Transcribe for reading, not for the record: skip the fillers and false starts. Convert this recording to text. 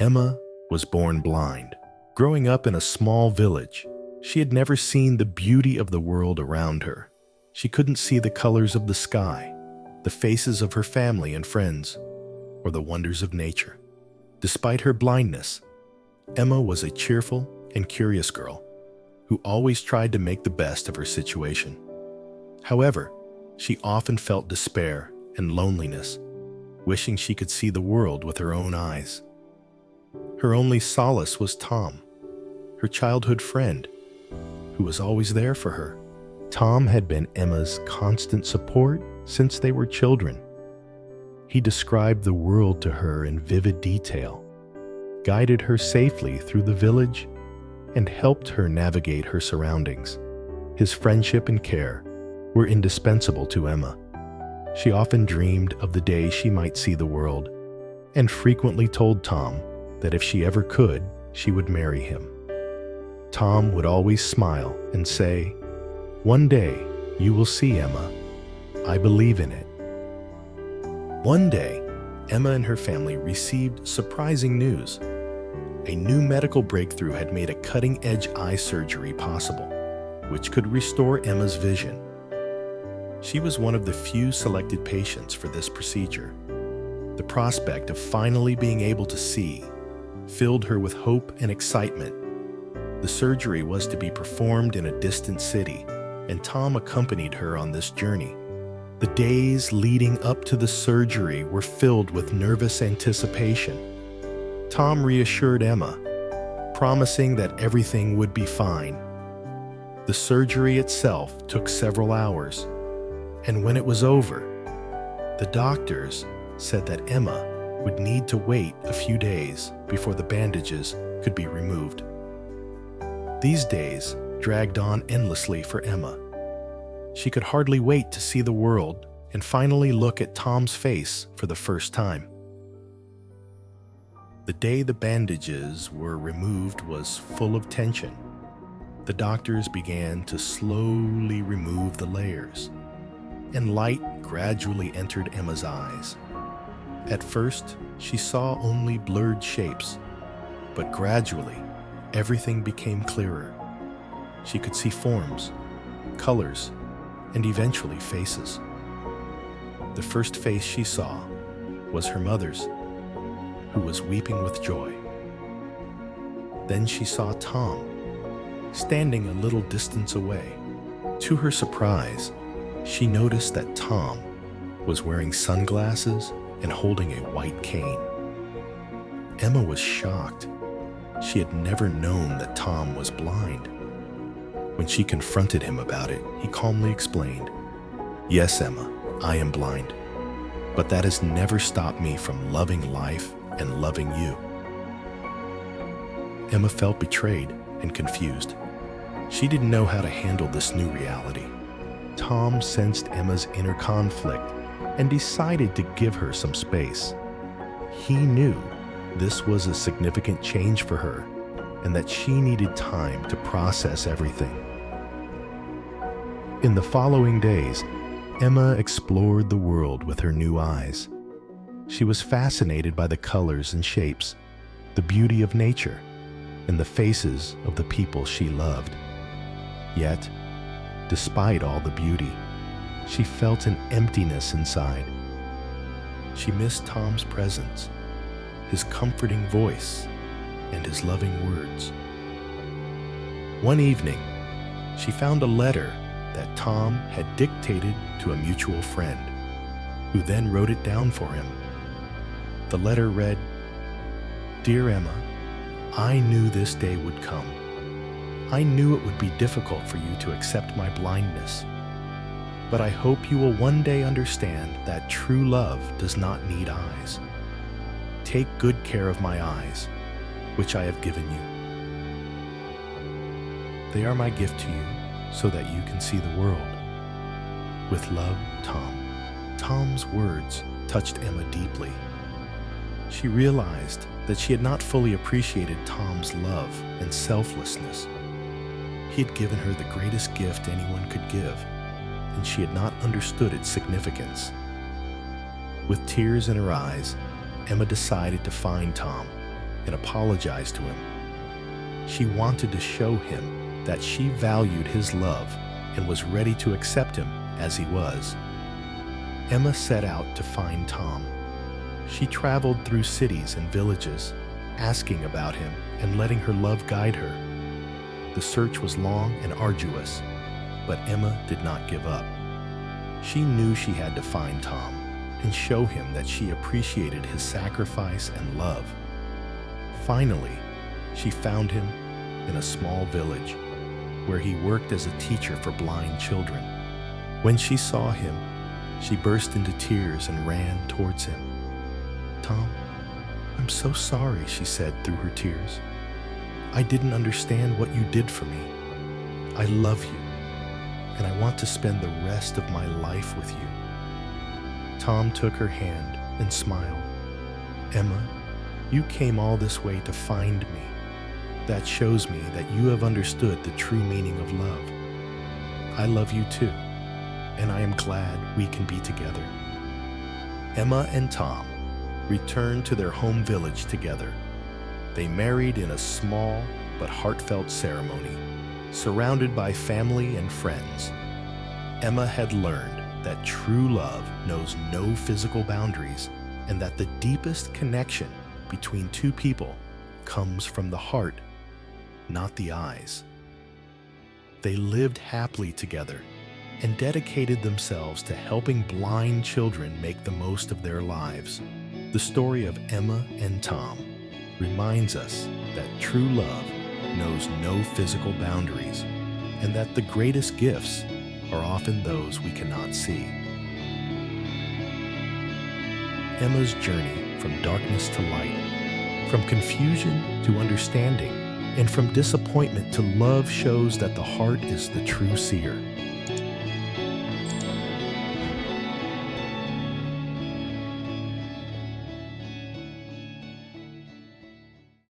Emma was born blind. Growing up in a small village, she had never seen the beauty of the world around her. She couldn't see the colors of the sky, the faces of her family and friends, or the wonders of nature. Despite her blindness, Emma was a cheerful and curious girl who always tried to make the best of her situation. However, she often felt despair and loneliness, wishing she could see the world with her own eyes. Her only solace was Tom, her childhood friend, who was always there for her. Tom had been Emma's constant support since they were children. He described the world to her in vivid detail, guided her safely through the village, and helped her navigate her surroundings. His friendship and care were indispensable to Emma. She often dreamed of the day she might see the world, and frequently told Tom that if she ever could, she would marry him. Tom would always smile and say, "One day you will see, Emma. I believe in it." One day, Emma and her family received surprising news. A new medical breakthrough had made a cutting-edge eye surgery possible, which could restore Emma's vision. She was one of the few selected patients for this procedure. The prospect of finally being able to see filled her with hope and excitement. The surgery was to be performed in a distant city, and Tom accompanied her on this journey. The days leading up to the surgery were filled with nervous anticipation. Tom reassured Emma, promising that everything would be fine. The surgery itself took several hours, and when it was over, the doctors said that Emma would need to wait a few days before the bandages could be removed. These days dragged on endlessly for Emma. She could hardly wait to see the world and finally look at Tom's face for the first time. The day the bandages were removed was full of tension. The doctors began to slowly remove the layers, and light gradually entered Emma's eyes. At first, she saw only blurred shapes, but gradually, everything became clearer. She could see forms, colors, and eventually faces. The first face she saw was her mother's, who was weeping with joy. Then she saw Tom, standing a little distance away. To her surprise, she noticed that Tom was wearing sunglasses and holding a white cane. Emma was shocked. She had never known that Tom was blind. When she confronted him about it, he calmly explained, "Yes, Emma, I am blind, but that has never stopped me from loving life and loving you." Emma felt betrayed and confused. She didn't know how to handle this new reality. Tom sensed Emma's inner conflict and decided to give her some space. He knew this was a significant change for her and that she needed time to process everything. In the following days, Emma explored the world with her new eyes. She was fascinated by the colors and shapes, the beauty of nature, and the faces of the people she loved. Yet, despite all the beauty, she felt an emptiness inside. She missed Tom's presence, his comforting voice, and his loving words. One evening, she found a letter that Tom had dictated to a mutual friend, who then wrote it down for him. The letter read, "Dear Emma, I knew this day would come. I knew it would be difficult for you to accept my blindness. But I hope you will one day understand that true love does not need eyes. Take good care of my eyes, which I have given you. They are my gift to you so that you can see the world. With love, Tom." Tom's words touched Emma deeply. She realized that she had not fully appreciated Tom's love and selflessness. He had given her the greatest gift anyone could give, and she had not understood its significance. With tears in her eyes, Emma decided to find Tom and apologized to him. She wanted to show him that she valued his love and was ready to accept him as he was. Emma set out to find Tom. She traveled through cities and villages, asking about him and letting her love guide her. The search was long and arduous, but Emma did not give up. She knew she had to find Tom and show him that she appreciated his sacrifice and love. Finally, she found him in a small village where he worked as a teacher for blind children. When she saw him, she burst into tears and ran towards him. "Tom, I'm so sorry," she said through her tears. "I didn't understand what you did for me. I love you, and I want to spend the rest of my life with you." Tom took her hand and smiled. "Emma, you came all this way to find me. That shows me that you have understood the true meaning of love. I love you too, and I am glad we can be together." Emma and Tom returned to their home village together. They married in a small but heartfelt ceremony, surrounded by family and friends. Emma had learned that true love knows no physical boundaries and that the deepest connection between two people comes from the heart, not the eyes. They lived happily together and dedicated themselves to helping blind children make the most of their lives. The story of Emma and Tom reminds us that true love knows no physical boundaries and that the greatest gifts are often those we cannot see. Emma's journey from darkness to light, from confusion to understanding, and from disappointment to love shows that the heart is the true seer.